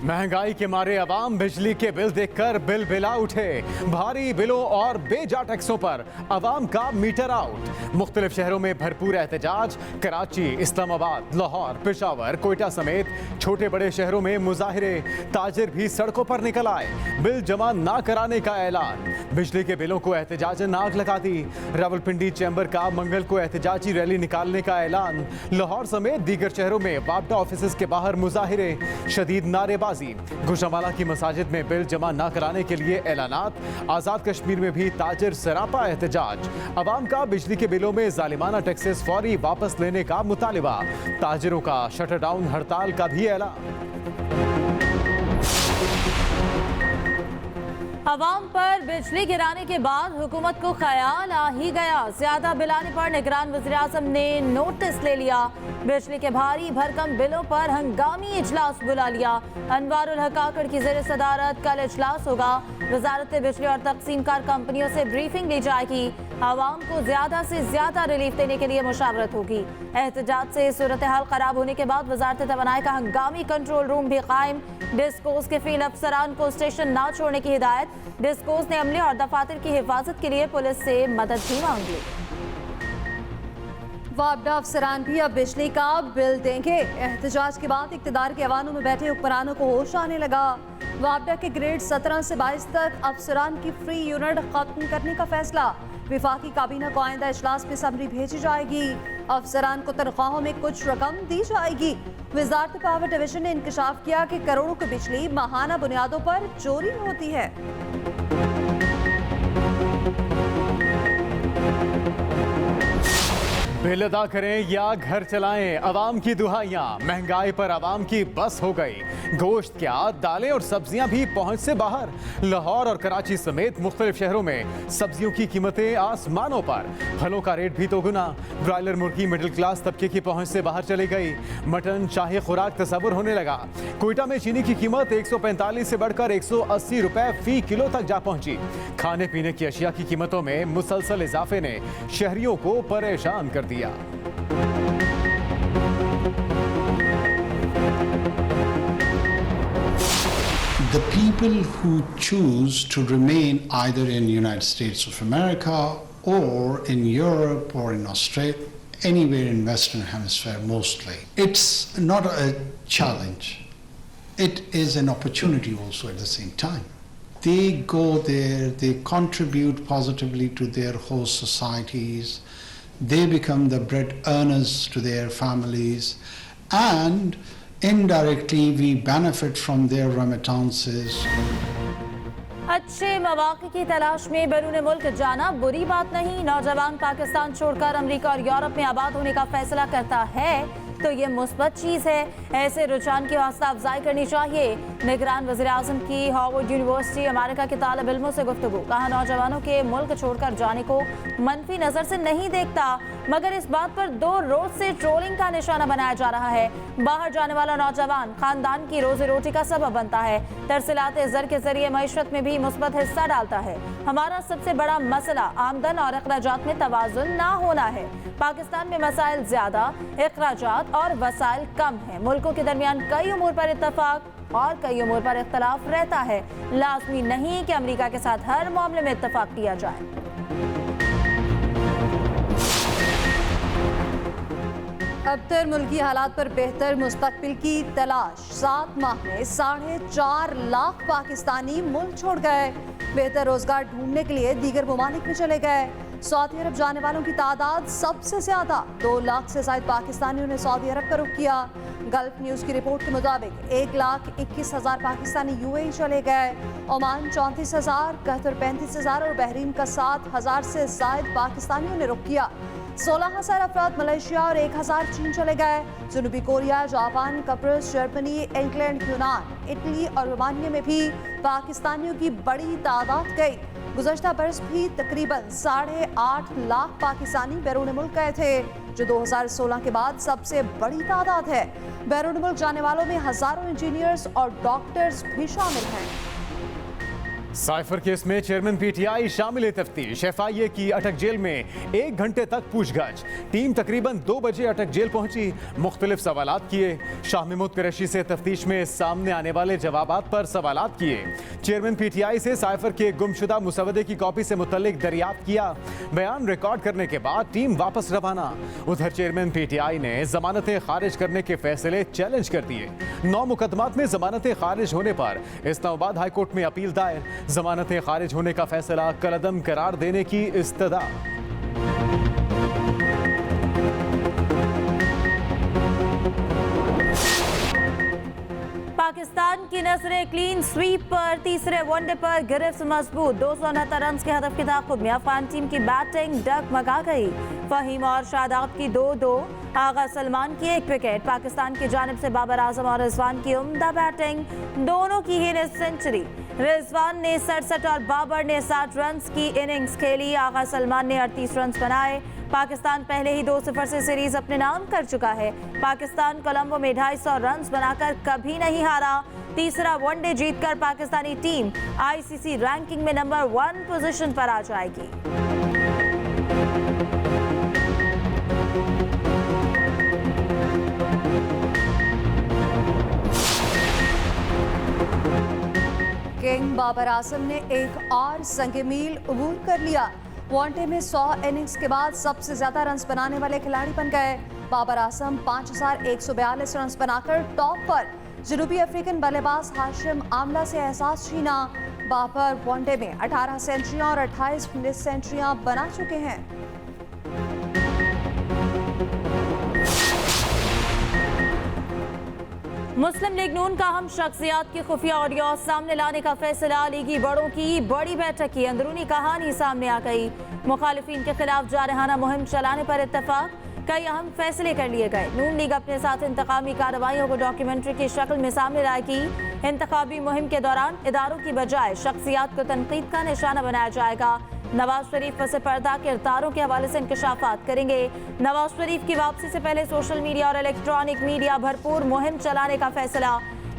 महंगाई के मारे अवाम बिजली के बिल देखकर बिल बिला उठे। भारी बिलों और बेजा टैक्सों पर अवाम का मीटर आउट। मुख्तलिफ शहरों में भरपूर एहतजाज। कराची, इस्लामाबाद, लाहौर, पेशावर, कोयटा समेत छोटे बड़े शहरों में मुजाहिरे। ताजिर भी सड़कों पर निकल आए। बिल जमा ना कराने का ऐलान। बिजली के बिलों को एहतजाजन आग लगा दी। रावलपिंडी चैम्बर का मंगल को एहतजाजी रैली निकालने का ऐलान। लाहौर समेत दीगर शहरों में वापडा ऑफिस के बाहर मुजाहिरे, शदीद नारेबाजी। गुजरांवाला की मसाजिद में बिल जमा न कराने के लिए ऐलानात। आजाद कश्मीर में भी ताजिर सरापा एहतजाज। अवाम का बिजली के बिलों में जालिमाना टैक्सेस फौरी वापस लेने का मुतालिबा। ताजिरों का शटर डाउन हड़ताल का भी ऐलान। अवाम पर बिजली गिराने के बाद हुकूमत को ख्याल आ ही गया। ज्यादा बिल आने पर निगरान वज़ीर-ए-आज़म ने नोटिस ले लिया। बिजली के भारी भरकम बिलों पर हंगामी इजलास बुला लिया। अनवारुल हक काकड़ की ज़ेर सदारत कल इजलास होगा। वजारत बिजली और तक़सीमकार कंपनियों से ब्रीफिंग ली जाएगी। आवाम को ज्यादा से ज्यादा रिलीफ देने के लिए मुशावरत होगी। एहतजाज से सूरत हाल खराब होने के बाद वजारत तवानाई का हंगामी कंट्रोल रूम भी कायम। डिस्कोस के फील्ड अफसरान को स्टेशन न छोड़ने की हिदायत। डिस्कोस ने अमले और दफातर की हिफाजत के लिए पुलिस से मदद भी मांग ली। वापडा अफसरान भी अब बिजली का बिल देंगे। एहतजाज के बाद इक़्तिदार के ऐवानों में बैठे हुक्मरानों को होश आने लगा। वापडा के ग्रेड 17 से 22 तक अफसरान की फ्री यूनिट खत्म करने का फैसला। विफाकी काबीना को आइंदा इजलास में समरी भेजी जाएगी। अफसरान को तनख्वाहों में कुछ रकम दी जाएगी। वजारत पावर डिवीजन ने इंकशाफ किया कि करोड़ों की बिजली माहाना बुनियादों पर चोरी होती है। बिल अदा करें या घर चलाएं, अवाम की दुहाइयां। महंगाई पर अवाम की बस हो गई। गोश्त क्या, दालें और सब्जियां भी पहुंच से बाहर। लाहौर और कराची समेत मुख्तलिफ शहरों में सब्जियों की कीमतें आसमानों पर। फलों का रेट भी दोगुना। ब्रॉयलर मुर्गी मिडिल क्लास तबके की पहुंच से बाहर चली गई। मटन शाही खुराक तस्वुर होने लगा। कोयटा में चीनी की कीमत 145 से बढ़कर 180 रुपए फी किलो तक जा पहुंची। खाने पीने की अशिया की कीमतों में मुसलसल इजाफे ने शहरियों को परेशान कर दिया। The people who choose to remain either in the United States of America or in Europe or in Australia, anywhere in Western Hemisphere mostly, it's not a challenge. It is an opportunity also at the same time. They go there, they contribute positively to their host societies, they become the bread earners to their families, and indirectly we benefit from their remittances. अच्छे मौके की तलाश में बैरून मुल्क जाना बुरी बात नहीं। नौजवान पाकिस्तान छोड़कर अमेरिका और यूरोप में आबाद होने का फैसला करता है तो ये मुस्बत चीज़ है। ऐसे रुझान की हौसला अफजाई करनी चाहिए। निगरान वज़ीर-ए-आज़म की हार्वर्ड यूनिवर्सिटी अमेरिका के तालिब इल्मों से गुफ्तगू। कहा नौजवानों के मुल्क छोड़कर जाने को मनफी नज़र से नहीं देखता, मगर इस बात पर 2 रोज से ट्रोलिंग का निशाना बनाया जा रहा है। बाहर जाने वाला नौजवान खानदान की रोजी रोटी का सबब बनता है। तरसीलात ज़र के जरिए मईशत में भी मुस्बत हिस्सा डालता है। हमारा सबसे बड़ा मसला आमदन और अखराजात में तवाज़ुन ना होना है। पाकिस्तान में मसाइल ज्यादा, अखराजात और वसाइल कम है। मुल्कों के दरमियान कई उमूर पर इत्तफाक और कई उमूर पर इख्तलाफ रहता है। लाजमी नहीं कि अमेरिका के साथ हर मामले में इत्तफाक किया जाए। अबतर मुल्की हालात पर बेहतर मुस्तकबिल की तलाश। 7 माह में 4.5 लाख पाकिस्तानी मुल्क छोड़ गए। बेहतर रोजगार ढूंढने के लिए दीगर ममालिक में चले गए। सऊदी अरब जाने वालों की तादाद सबसे ज्यादा। 2 लाख से ज्यादा पाकिस्तानियों ने सऊदी अरब का रुख किया। गल्फ न्यूज की रिपोर्ट के मुताबिक 1,21,000 पाकिस्तानी यूएई चले गए। ओमान 34,000, कतर 35,000 और बहरीन का 7,000 से ज्यादा पाकिस्तानियों ने रुख किया। 16,000 अफराद मलेशिया और 1,000 चीन चले गए। जनूबी कोरिया, जापान, कप्रिस, जर्मनी, इंग्लैंड, यूनान, इटली और रोमानिया में भी पाकिस्तानियों की बड़ी तादाद गई। गुज़श्ता बरस भी तकरीबन 8.5 लाख पाकिस्तानी बैरून मुल्क गए थे, जो 2016 के बाद सबसे बड़ी तादाद है। बैरून मुल्क जाने वालों में हजारों इंजीनियर्स और डॉक्टर्स भी शामिल हैं। साइफर केस में चेयरमैन पीटीआई शामिल तफ्तीश। एफआईए की अटक जेल में 1 घंटे तक पूछगछ। टीम तकरीबन 2 बजे अटक जेल पहुंची, मुख्तलिफ सवालात किए। शाह महमूद कुरैशी से तफ्तीश में सामने आने वाले जवाबात पर सवालात किए। चेयरमैन पीटीआई से साइफर के गुमशुदा मुसवदे की कॉपी से मुतल्लिक दरियाफ्त किया। बयान रिकॉर्ड करने के बाद टीम वापस रवाना। उधर चेयरमैन पीटीआई ने जमानतें खारिज करने के फैसले चैलेंज कर दिए। 9 मुकदमात में जमानतें खारिज होने पर इस्लामाबाद हाईकोर्ट में अपील दायर। जमानतें खारिज होने का फैसला कलअदम करार देने की इस्तदा। पाकिस्तान की नजरें क्लीन स्वीप पर। तीसरे वनडे पर गिरफ्त मजबूत। 269 रन के हदफ के ताक़ुब में अफगान टीम की बैटिंग डगमगा गई। फहीम और शादाब की 2-2, आगा सलमान की 1 विकेट। पाकिस्तान की जानिब से बाबर आजम और रिजवान की उम्दा बैटिंग, दोनों की ही सेंचुरी। रिजवान ने 67 और बाबर ने 60 रन की इनिंग्स खेली। आगा सलमान ने 38 रन बनाए। पाकिस्तान पहले ही 2-0 से सीरीज अपने नाम कर चुका है। पाकिस्तान कोलंबो में 250 रन बनाकर कभी नहीं हारा। तीसरा वनडे जीतकर पाकिस्तानी टीम आईसीसी रैंकिंग में नंबर 1 पोजीशन पर आ जाएगी। किंग बाबर आजम ने एक और संग मील अबूर कर लिया। वनडे में 100 इनिंग्स के बाद सबसे ज्यादा रन बनाने वाले खिलाड़ी बन गए। बाबर आजम 5142 रन बनाकर टॉप पर। जनूबी अफ्रीकन बल्लेबाज हाशिम आमला से एहसास छीना। बाबर वनडे में 18 सेंचुरियां और 28 मिस सेंचुरियां बना चुके हैं। मुस्लिम लीग नून का हम शख्सियात की खुफिया ऑडियो सामने लाने का फैसला। लीगी बड़ों की बड़ी बैठक की अंदरूनी कहानी सामने आ गई। मुखालिफिन के खिलाफ जारहाना मुहिम चलाने पर इत्तेफाक। कई अहम फैसले कर लिए गए। नून लीग अपने साथ इंतकामी कार्रवाइयों को डॉक्यूमेंट्री की शक्ल में सामने लाएगी। इंतखाबी मुहिम के दौरान इदारों की बजाय शख्सियात को तनकीद का निशाना बनाया जाएगा। नवाज शरीफ पसे पर्दा किरदारों के हवाले से इंकशाफात करेंगे। नवाज शरीफ की वापसी से पहले सोशल मीडिया और इलेक्ट्रॉनिक मीडिया भरपूर मुहिम चलाने का फैसला।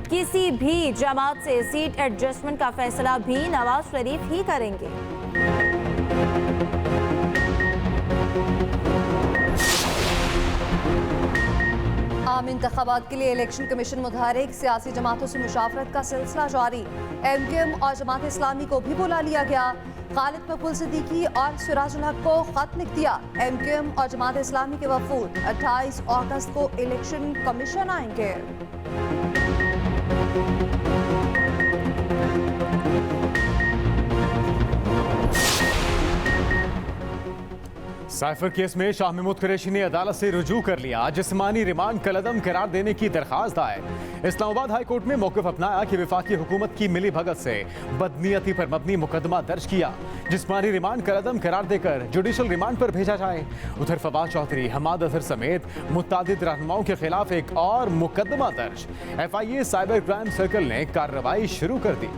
किसी भी जमात से सीट एडजस्टमेंट का फैसला भी नवाज शरीफ ही करेंगे। आम इंतखाबात के लिए इलेक्शन कमीशन मुतहरिक। सियासी जमातों से मुशावरत का सिलसिला जारी। एमकेएम और जमात इस्लामी को भी बुला लिया गया। खालिद मकबूल सिद्दीकी और सिराजुल हक को खत लिख दिया। एमकेएम और जमात इस्लामी के वफूद 28 अगस्त को इलेक्शन कमीशन आएंगे। साइफर केस में शाह महमूद कुरैशी ने अदालत से रुजू कर लिया। जिस्मानी रिमांड कलअदम करार देने की दरखास्त दायर। इस्लामाबाद हाई कोर्ट में मौक़िफ़ अपनाया कि वफाकी हुकूमत की मिली भगत से बदनीयती पर मबनी मुकदमा दर्ज किया। जिस्मानी रिमांड कलअदम करार देकर जुडिशल रिमांड पर भेजा जाए। उधर फवाद चौधरी, हमाद अजहर समेत मुतअद्दिद रहनुमाओं के खिलाफ एक और मुकदमा दर्ज। एफआईए साइबर क्राइम सर्कल ने कार्रवाई शुरू कर दी।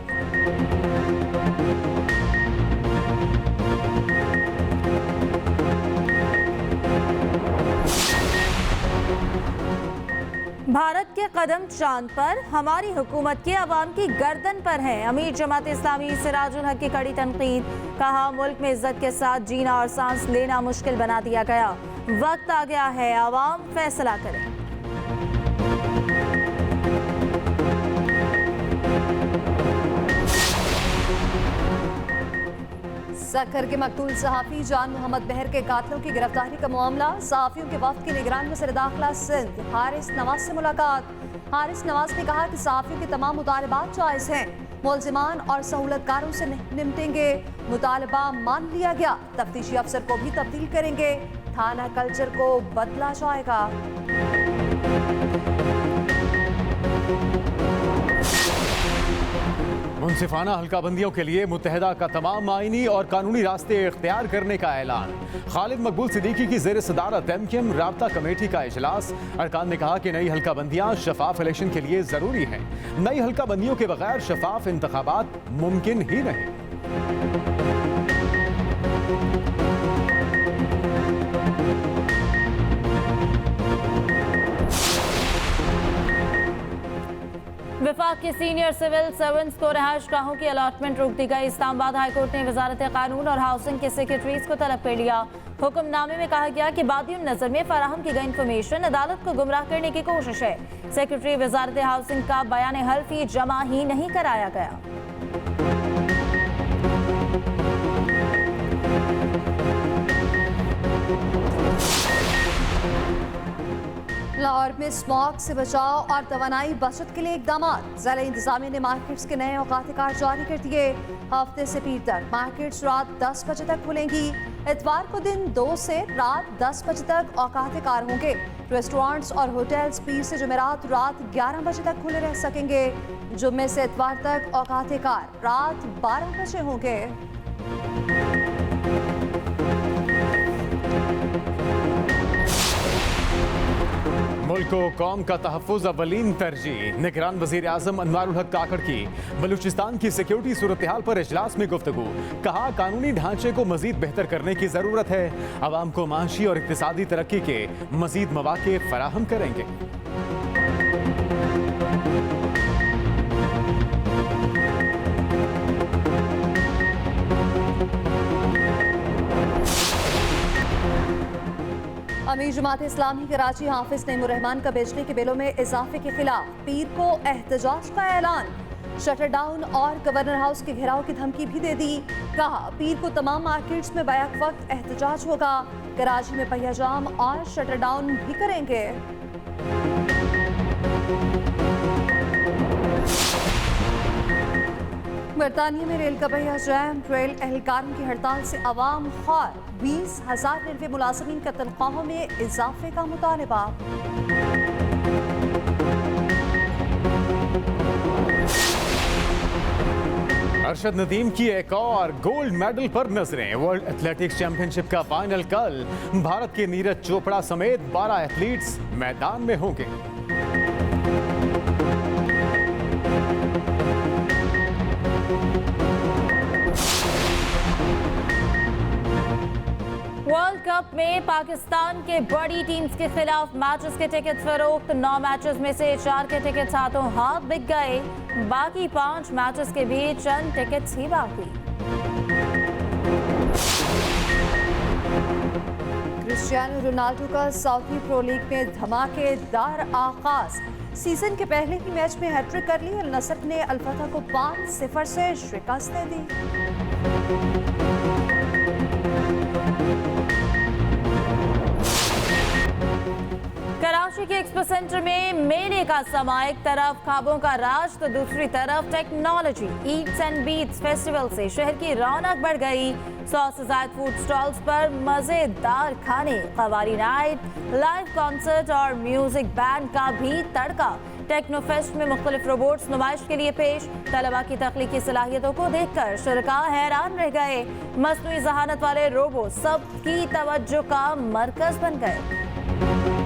भारत के कदम चांद पर, हमारी हुकूमत के अवाम की गर्दन पर है। अमीर जमात इस्लामी सिराजुल हक की कड़ी तनकीद। कहा, मुल्क में इज्जत के साथ जीना और सांस लेना मुश्किल बना दिया गया। वक्त आ गया है अवाम फैसला करे। सक्खर के मकतूल सहाफ़ी जान मोहम्मद बहर के कातलों की गिरफ्तारी का मामला। सहाफ़ियों के वफ्द की निगरानी में सर दाखिला सिंध। हारिस नवाज से मुलाकात। हारिस नवाज ने कहा कि सहाफ़ियों के तमाम मुतालबात जायज़ हैं। मुलजिमान और सहूलतकारों से निपटेंगे। मुतालबा मान लिया गया। तफ्तीशी अफसर को भी तब्दील करेंगे। थाना कल्चर को बदला जाएगा। मुनसिफाना हल्काबंदियों के लिए मुत्तहदा का तमाम आईनी और कानूनी रास्ते इख्तियार करने का ऐलान। खालिद मकबूल सिद्दीकी की जेर सदारत एमकेएम राब्ता कमेटी का इजलास। अरकान ने कहा कि नई हल्काबंदियां शफाफ इलेक्शन के लिए जरूरी हैं। नई हल्काबंदियों के बगैर शफाफ इंतखाबात मुमकिन ही नहीं। विफाक के सीनियर सिविल सर्वेंट्स को रिहाइशगाहों की अलॉटमेंट रोक दी गई। इस्लामाबाद हाईकोर्ट ने वजारत कानून और हाउसिंग के सेक्रेटरीज को तलब कर लिया। हुक्मनामे में कहा गया कि बादियुन नजर में फराहम की गई इंफॉर्मेशन अदालत को गुमराह करने की कोशिश है। सेक्रेटरी वजारत हाउसिंग का बयान हल्फी जमा ही नहीं कराया गया। लाहौर में स्मॉग से बचाव और तवानाई बचत के लिए इकदाम। ज़िला इंतजामिया ने मार्केट्स के नए औकात कार जारी कर दिए। हफ्ते से पीर तक मार्केट्स रात 10 बजे तक खुलेंगी। इतवार को दिन 2 से रात 10 बजे तक औकात कार होंगे। रेस्टोरेंट्स और होटल्स पीर से जुमेरात रात 11 बजे तक खुले रह सकेंगे। जुम्मे से इतवार तक औकात कार रात 12 बजे होंगे। मुल्क को कौम का तहफ़्फ़ुज़ अव्वलीन तरजीह। निगरान वज़ीर आज़म अनवारुल हक काकड़ की बलूचिस्तान की सिक्योरिटी सूरत हाल पर इजलास में गुफ्तगू। कहा कानूनी ढांचे को मजीद बेहतर करने की ज़रूरत है। अवाम को माशी और इक़्तिसादी तरक्की के मजीद मौक़े फराहम करेंगे। अमीर जमात इस्लामी कराची हाफिज नईमुर्रहमान का बिजली के बिलों में इजाफे के खिलाफ पीर को एहतजाज का ऐलान। शटर डाउन और गवर्नर हाउस के घेराव की धमकी भी दे दी। कहा पीर को तमाम मार्केट्स में बैक वक्त एहतजाज होगा। कराची में पहिया जाम और शटर डाउन भी करेंगे। बरतानिया में रेल का पहिया जैम। रेल एहलकारों की हड़ताल से अवाम खौर। 20,000 रेलवे मुलाजमीन का तनख्वाहों में इजाफे का मुतालबा। अरशद नदीम की एक और गोल्ड मेडल पर नजरें। वर्ल्ड एथलेटिक्स चैंपियनशिप का फाइनल कल। भारत के नीरज चोपड़ा समेत 12 एथलीट्स मैदान में होंगे। वर्ल्ड कप में पाकिस्तान के बड़ी टीम्स के खिलाफ मैचेस के टिकट फरोख्त। 9 मैचेस में से 4 के टिकट हाथों हाथ बिक गए। बाकी 5 मैचेस के भी चंद टिकट्स ही बाकी। क्रिस्टियानो रोनाल्डो का सऊदी प्रो लीग में धमाकेदार आगाज। सीजन के पहले ही मैच में हैट्रिक कर ली। अल नसर ने अल फतह को 5-0 से शिकस्त दे दी। कराची के एक्सपो सेंटर में मेले का समा। एक तरफ खाबों का राज तो दूसरी तरफ technology. Eats and beats festival से शहर की रौनक बढ़ गई। 100 से ज्यादा फूड स्टॉल्स पर मजेदार खाने, कवाली नाइट, लाइव कॉन्सर्ट और म्यूजिक बैंड का भी तड़का। टेक्नोफेस्ट में मुख्तलिफ रोबोट्स नुमाइश के लिए पेश। तलबा की तख्लीकी सलाहियतों को देखकर शुरका हैरान रह गए। मसनूई जहानत वाले रोबोट सबकी तवज्जो का मरकज बन गए।